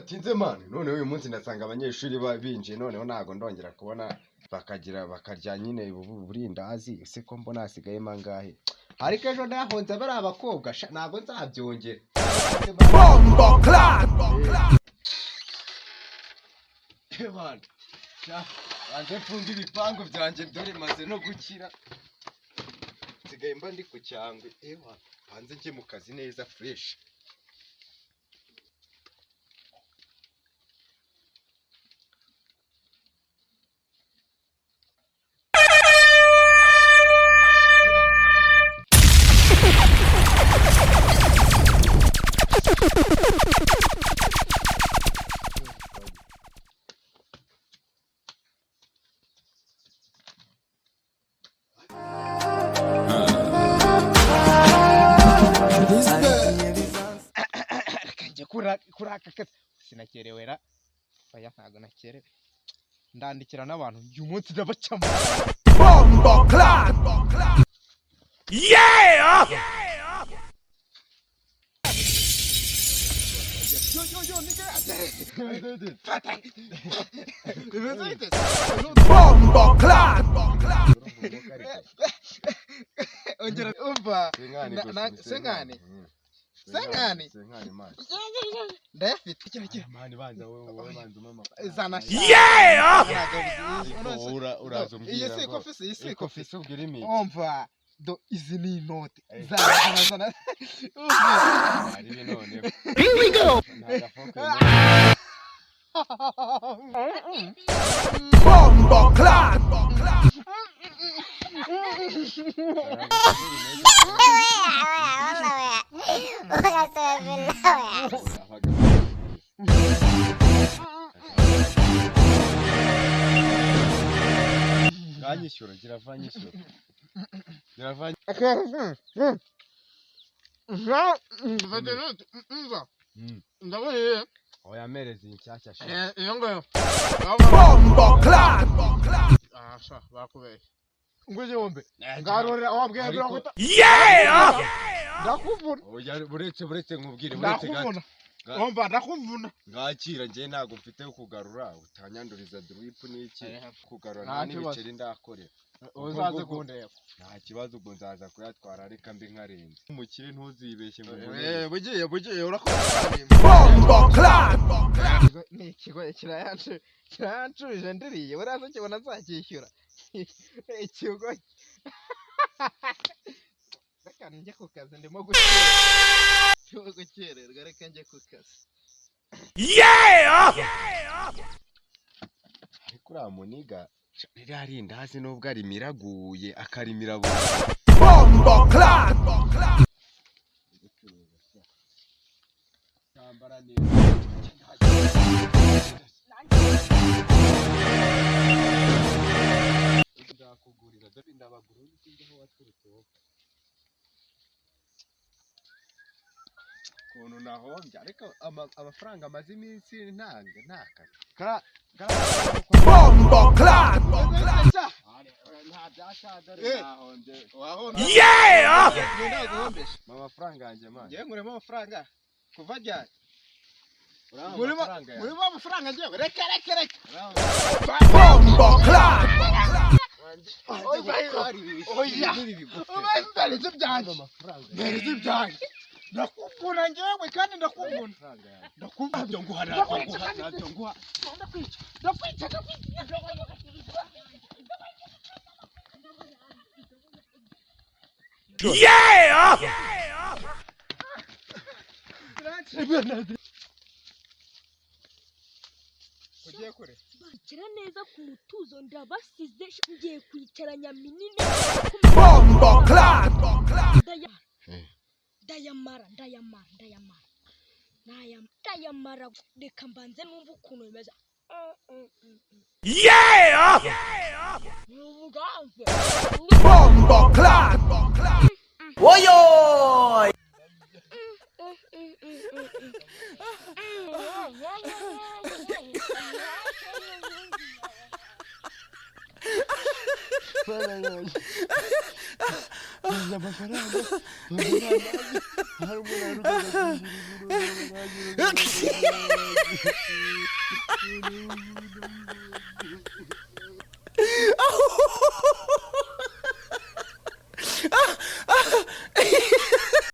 watinze mani none uyu munsi ndasanga abanyeshuri binjiye noneho ntago ndongera kubona bakarya nyine burindazi ese ko mbona hasigayemo angahe ariko ejo ndahonze bari abakobwa ntago nzabyongera bombo clap Evan banze mfunga ibipangu byanjye dore maze no gukira nsigaye mba ndi ku cyangwe Evan hanze njye mu kazi neza fresh kuraka kazi sinakerewera oya ntago nakerewe ndandikira n'abantu uyu munsi ndabacamo bombo clap yeah yo nigga bombo clap ongera umva sengane man. Ndafite kira mani banza wowe banza mama. Zana yeah. Urazo mbwira. Iyi si office ubwira imi. Umva do izi ni note. Zana. Ari binone. Here we go. Bombo clap. Vanyishyura gira vanyishyura ndabona oya merezi inshyashya sha iyo ngayo bombo clap sha bakubeye ngwije wombe ngarorera wabwiye bira ko yeah ndakuvuna oya buretse nkubwire buretse gato omba ndakuvuna ngakira nje ntago mfite kugarura utanyanduriza drip n'iki kugarura n'ibiceri ndakorera uzaze kundeba nta kibazo ubwo nzaza kuyatwara ariko mbi nkarenze umukire ntuzibeshye ngo bugiye urakoze bombo clap ni ikigo kirayanshuje ndiriye uraza kibona nzakishyura ikigo reka njye ku kazi ndimo gukererwa reka njye ku kazi yeah ariko uramuniga riri ndazi nubwo ari miraguye akarimira bombo clap cyambara ni ndakugurira ndabagura n'ikindi waturutse kuntu nahombye ariko amafaranga amaze iminsi ntaka bombo clap nta byashadare nahombye yeah amafaranga yanjye man ngiye nguremo amafaranga kuva ryari murimo amafaranga ngiye reka bombo clap oya mbarize byanjye ndakuvuna ngewe kandi ndakuvuna ndakuvuna nguha ndakwica yeah ugiye kure bakira neza ku mutuzo ndabasize ngiye kwicaranya minini bombo clap ndayamara reka mbanze numva ukuntu bimeze yeah bombo clap oyo